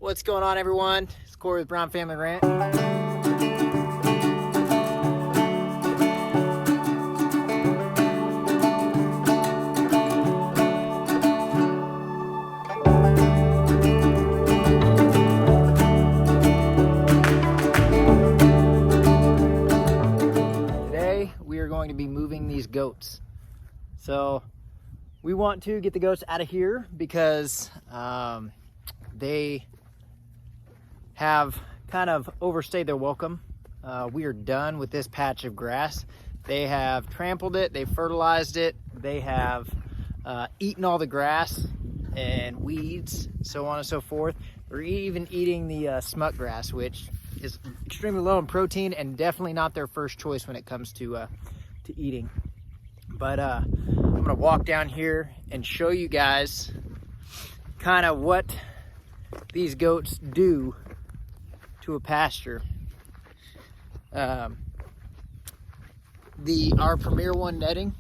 What's going on, everyone? It's Corey with Brown Family Ranch. Today, we are going to be moving these goats. So, we want to get the goats out of here because they have kind of overstayed their welcome. We are done with this patch of grass. They have trampled it, they fertilized it, they have eaten all the grass and weeds, so on and so forth. They're even eating the smut grass, which is extremely low in protein and definitely not their first choice when it comes to eating. But I'm gonna walk down here and show you guys kind of what these goats do to a pasture. Our Premier One netting,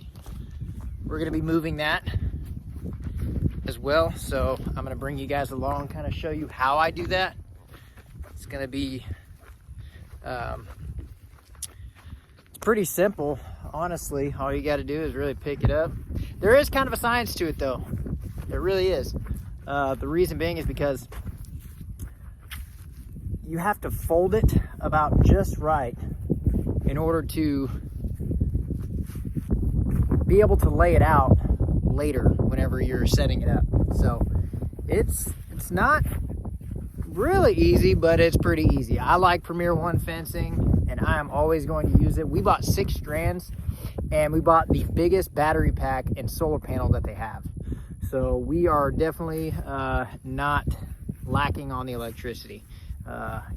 we're gonna be moving that as well. So I'm gonna bring you guys along, kind of show you how I do that. It's gonna be, it's pretty simple, honestly. All you gotta do is really pick it up. There is kind of a science to it though. There really is. The reason being is because you have to fold it about just right in order to be able to lay it out later whenever you're setting it up. So it's not really easy, but it's pretty easy. I like Premier One fencing and I am always going to use it. We bought 6 strands and we bought the biggest battery pack and solar panel that they have. So we are definitely not lacking on the electricity.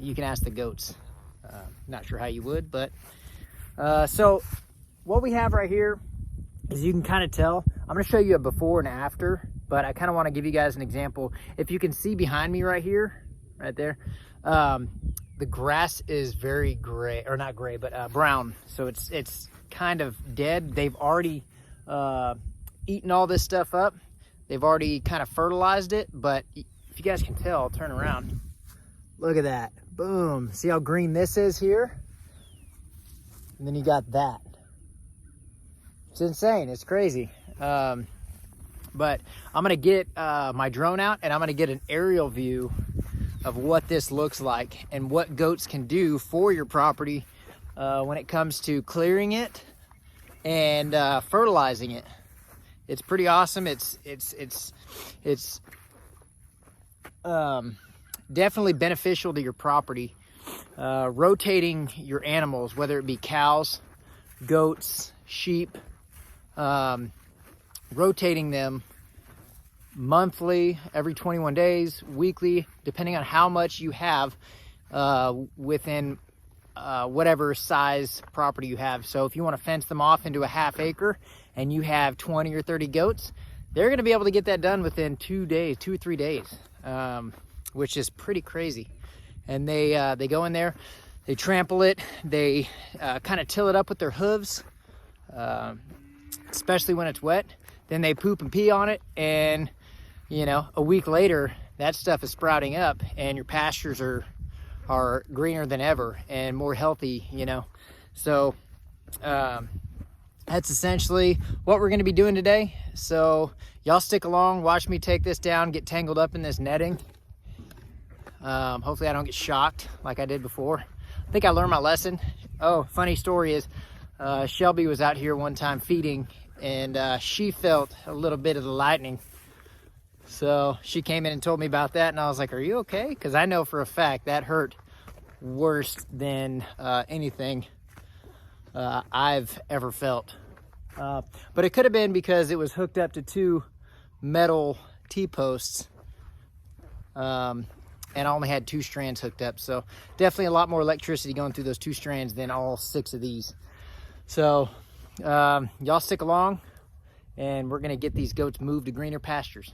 You can ask the goats. Not sure how you would, but so what we have right here is, you can kind of tell. I'm going to show you a before and after, but I kind of want to give you guys an example. If you can see behind me right here, right there, the grass is very gray, or not gray, but brown. So it's kind of dead. They've already eaten all this stuff up. They've already kind of fertilized it, but if you guys can tell, I'll turn around. Look at that. Boom. See how green this is here? And then you got that. It's insane. It's crazy. But I'm going to get my drone out and I'm going to get an aerial view of what this looks like and what goats can do for your property when it comes to clearing it and fertilizing it. It's pretty awesome. It's definitely beneficial to your property. Rotating your animals, whether it be cows, goats, sheep, rotating them monthly, every 21 days, weekly, depending on how much you have within whatever size property you have. So if you want to fence them off into a ½ acre and you have 20 or 30 goats, they're going to be able to get that done within 2 days, 2 or 3 days. Which is pretty crazy. And they go in there, they trample it, they kind of till it up with their hooves, especially when it's wet. Then they poop and pee on it, and you know, a week later, that stuff is sprouting up, and your pastures are greener than ever and more healthy, you know. So that's essentially what we're going to be doing today. So y'all stick along, watch me take this down, get tangled up in this netting. Hopefully I don't get shocked like I did before. I think I learned my lesson. Oh, funny story is Shelby was out here one time feeding, and she felt a little bit of the lightning. So she came in and told me about that, and I was like, are you okay? Because I know for a fact that hurt worse than anything I've ever felt. But it could have been because it was hooked up to 2 metal T-posts. And I only had 2 strands hooked up. So definitely a lot more electricity going through those 2 strands than all 6 of these. So y'all stick along and we're gonna get these goats moved to greener pastures.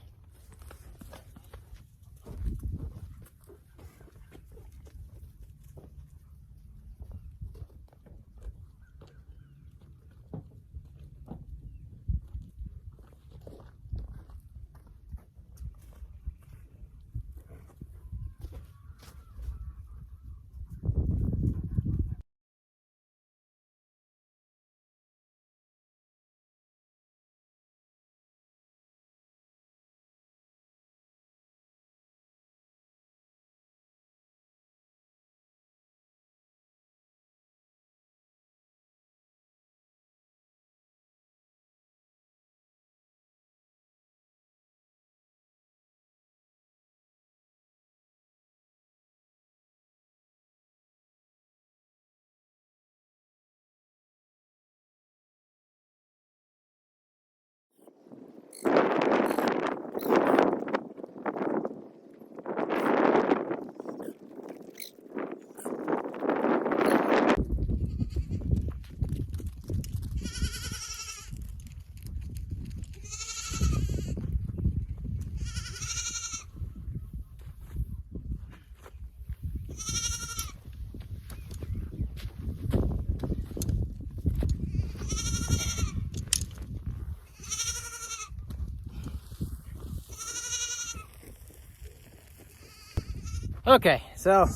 Okay, so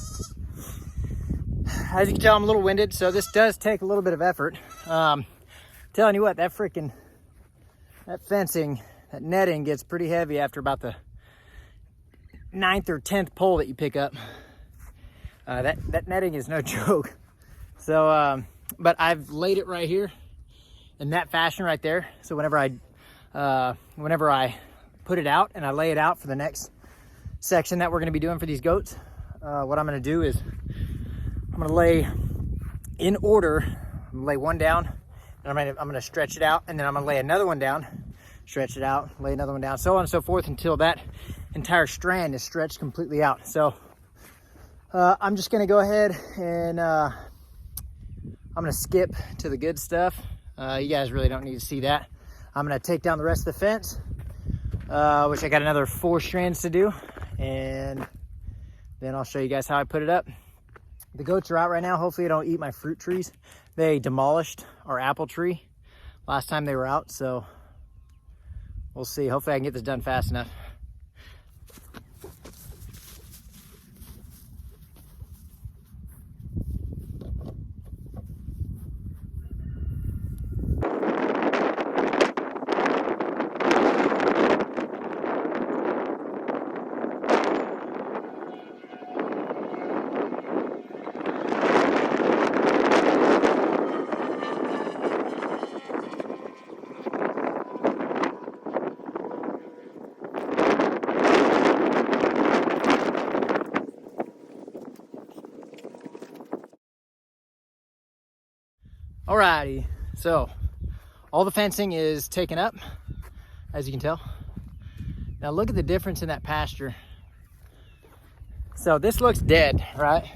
as you can tell, I'm a little winded, so this does take a little bit of effort. Telling you what, that fencing, that netting gets pretty heavy after about the 9th or 10th pole that you pick up. That netting is no joke. So, but I've laid it right here in that fashion right there. So whenever I put it out and I lay it out for the next section that we're going to be doing for these goats, what I'm going to do is I'm going to lay in order. I'm going to lay one down, and I'm going to stretch it out, and then I'm going to lay another one down, stretch it out, lay another one down, so on and so forth until that entire strand is stretched completely out. So I'm just going to go ahead and I'm going to skip to the good stuff. You guys really don't need to see that. I'm going to take down the rest of the fence, which I got another 4 strands to do, and then I'll show you guys how I put it up. The goats are out right now. Hopefully they don't eat my fruit trees. They demolished our apple tree last time they were out, so we'll see. Hopefully I can get this done fast enough. Alrighty, so all the fencing is taken up, as you can tell. Now look at the difference in that pasture. So this looks dead, right?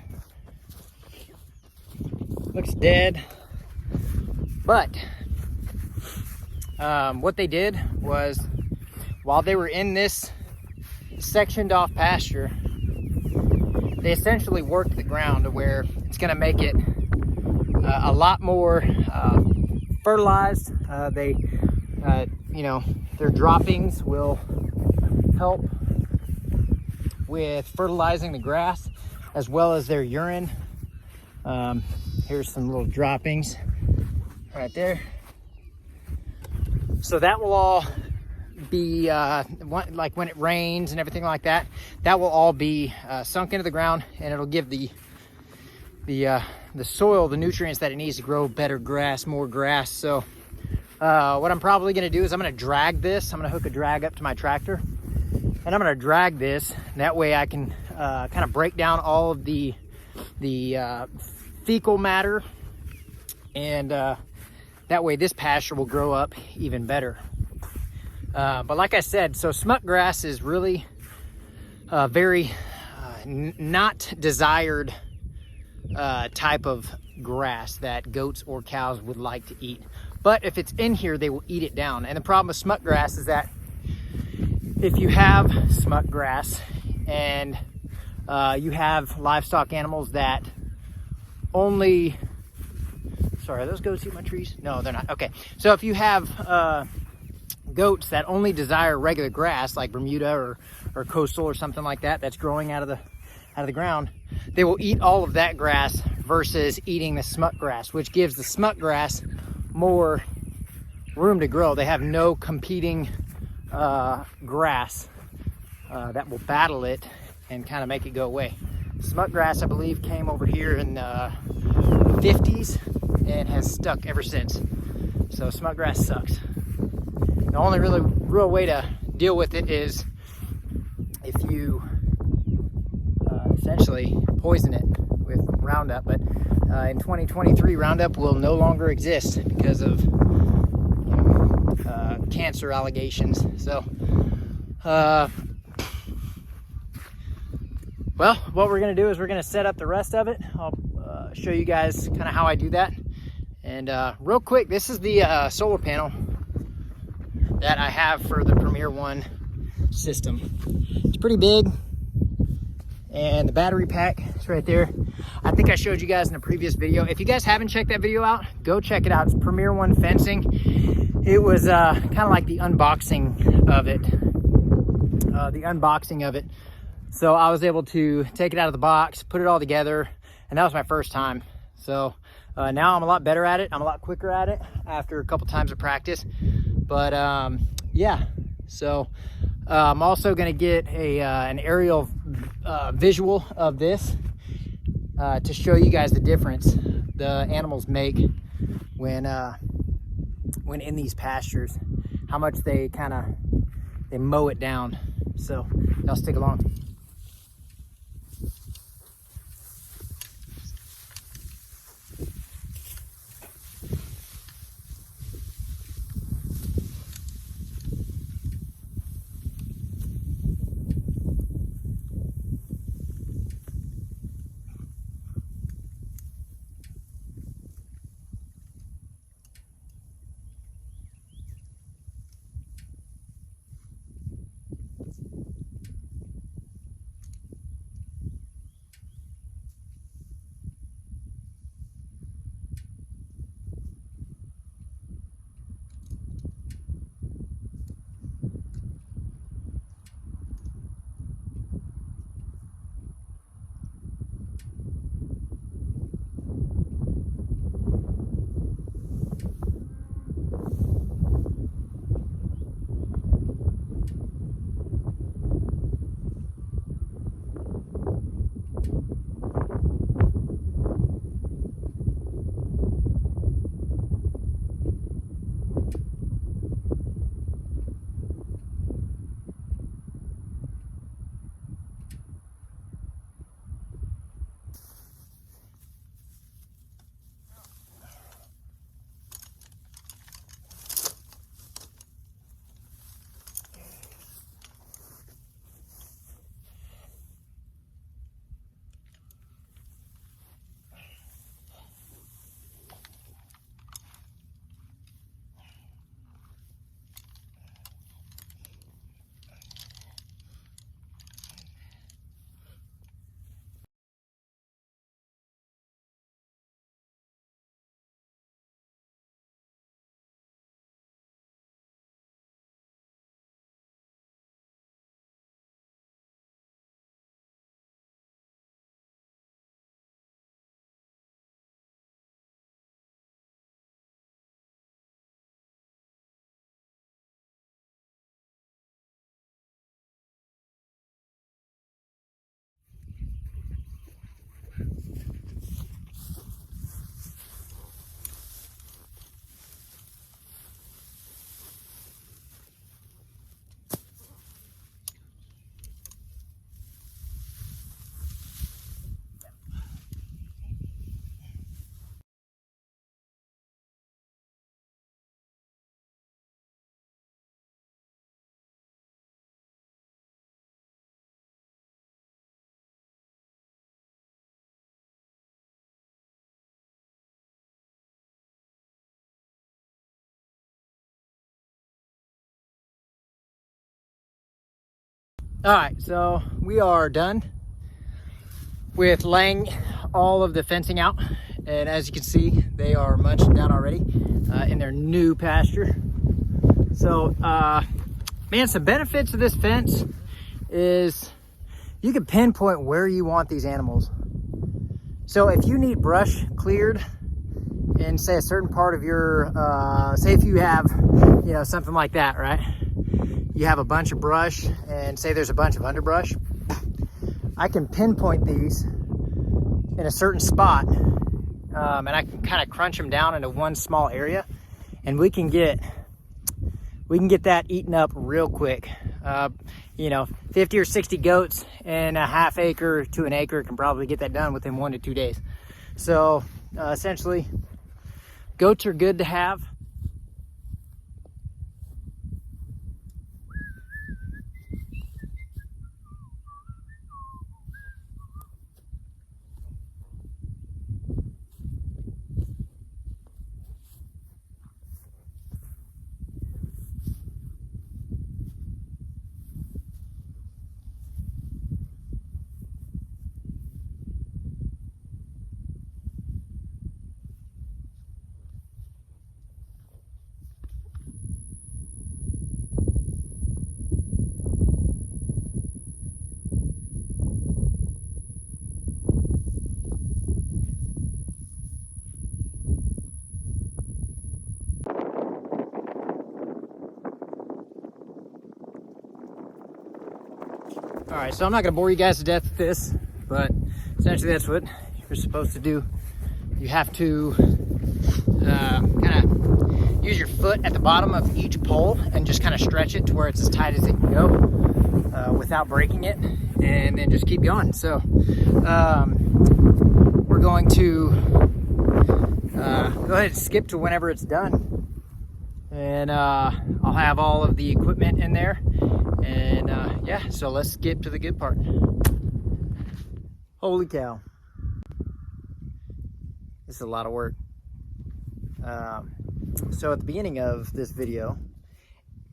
Looks dead, but what they did was, while they were in this sectioned off pasture, they essentially worked the ground to where it's gonna make it a lot more fertilized. You know, their droppings will help with fertilizing the grass, as well as their urine. Here's some little droppings right there. So that will all be like when it rains and everything like that, that will all be sunk into the ground, and it'll give the soil the nutrients that it needs to grow better grass, more grass. So what I'm probably going to do is I'm going to drag this. I'm going to hook a drag up to my tractor, and I'm going to drag this. That way I can kind of break down all of the fecal matter, and that way this pasture will grow up even better. But like I said, so smuck grass is really very not desired type of grass that goats or cows would like to eat. But if it's in here, they will eat it down. And the problem with smuck grass is that if you have smuck grass and you have livestock animals that only, sorry, are those goats eat my trees? No, they're not. Okay, so if you have goats that only desire regular grass, like Bermuda or coastal or something like that, that's growing out of the ground, they will eat all of that grass versus eating the smuck grass, which gives the smuck grass more room to grow. They have no competing grass that will battle it and kind of make it go away. Smuck grass, I believe, came over here in the 50s and has stuck ever since. So smuck grass sucks. The only really real way to deal with it is if you essentially poison it with Roundup. But in 2023, Roundup will no longer exist because of cancer allegations. So, well, what we're gonna do is we're gonna set up the rest of it. I'll show you guys kind of how I do that. And real quick, this is the solar panel that I have for the Premier One system. It's pretty big, and the battery pack is right there. I think I showed you guys in a previous video. If you guys haven't checked that video out, go check it out. It's Premier One Fencing. It was kind of like the unboxing of it. So I was able to take it out of the box, put it all together, and that was my first time. So now I'm a lot better at it. I'm a lot quicker at it after a couple times of practice. But yeah, so I'm also gonna get an aerial visual of this to show you guys the difference the animals make when in these pastures, how much they mow it down. So y'all stick along. All right, so we are done with laying all of the fencing out. And as you can see, they are munched down already in their new pasture. So, man, some benefits of this fence is you can pinpoint where you want these animals. So if you need brush cleared in, say, a certain part of your, say if you have, you know, something like that, right? You have a bunch of brush and say there's a bunch of underbrush. I can pinpoint these in a certain spot, and I can kind of crunch them down into one small area, and we can get that eaten up real quick. You know, 50 or 60 goats in a half acre to an acre can probably get that done within 1 to 2 days. So essentially, goats are good to have. All right, so I'm not gonna bore you guys to death with this, but essentially that's what you're supposed to do. You have to kind of use your foot at the bottom of each pole and just kind of stretch it to where it's as tight as it can go without breaking it, and then just keep going. So we're going to go ahead and skip to whenever it's done, and I'll have all of the equipment in there, and yeah, so let's skip to the good part. Holy cow, this is a lot of work. So at the beginning of this video,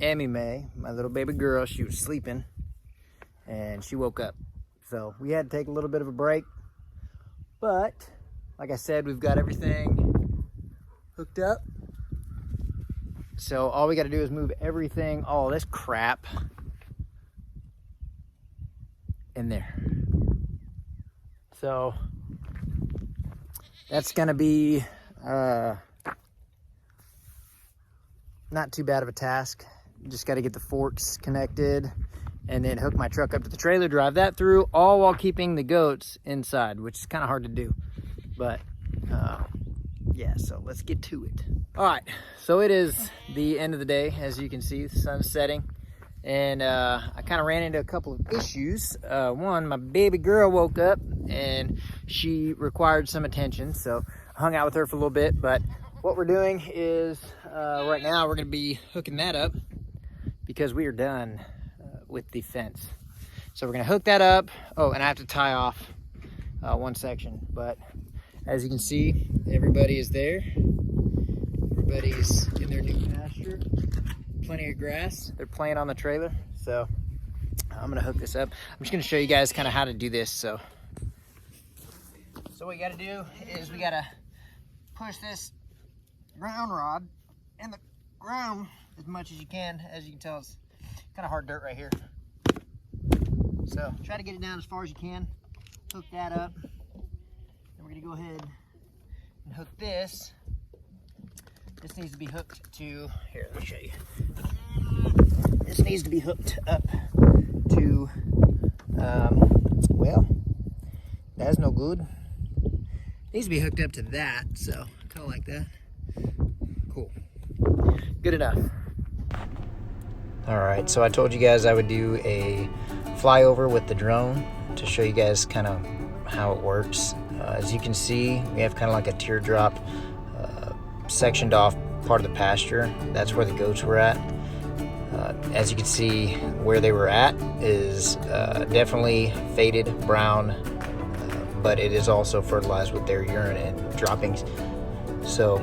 Amy May, my little baby girl, she was sleeping and she woke up. So we had to take a little bit of a break, but like I said, we've got everything hooked up. So all we got to do is move everything, all this crap in there. So that's gonna be not too bad of a task. Just got to get the forks connected and then hook my truck up to the trailer, drive that through, all while keeping the goats inside, which is kind of hard to do. But yeah, so let's get to it. All right, so it is the end of the day. As you can see, the sun's setting, and I kind of ran into a couple of issues. One, my baby girl woke up and she required some attention, so I hung out with her for a little bit. But what we're doing is right now we're going to be hooking that up because we are done with the fence. So we're going to hook that up. Oh, and I have to tie off one section, but as you can see, everybody is there. Everybody's in their new pasture. Plenty of grass. They're playing on the trailer. So I'm going to hook this up. I'm just going to show you guys kind of how to do this. So what you got to do is we got to push this ground rod in the ground as much as you can. As you can tell, it's kind of hard dirt right here. So try to get it down as far as you can. Hook that up. Then we're going to go ahead and hook this. This needs to be hooked to, here, let me show you. This needs to be hooked up to, well, that's no good. Needs to be hooked up to that, so kind of like that. Cool. Good enough. All right, so I told you guys I would do a flyover with the drone to show you guys kind of how it works. As you can see, we have kind of like a teardrop sectioned off part of the pasture. That's where the goats were at. As you can see, where they were at is definitely faded brown, but it is also fertilized with their urine and droppings. So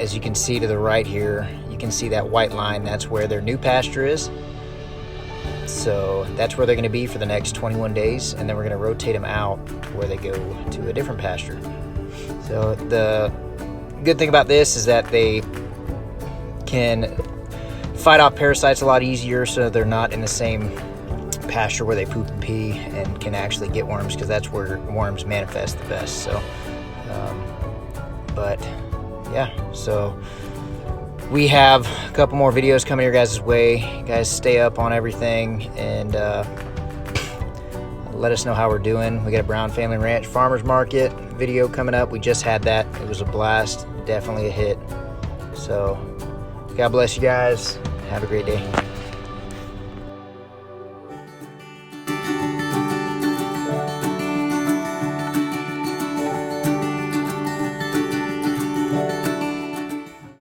as you can see to the right here, you can see that white line. That's where their new pasture is. So that's where they're going to be for the next 21 days, and then we're going to rotate them out to where they go to a different pasture. So the good thing about this is that they can fight off parasites a lot easier, so they're not in the same pasture where they poop and pee and can actually get worms, because that's where worms manifest the best. So but yeah, so we have a couple more videos coming your guys' way. You guys stay up on everything and let us know how we're doing. We got a Brown Family Ranch Farmers Market video coming up. We just had that. It was a blast. Definitely a hit. So God bless you guys. Have a great day.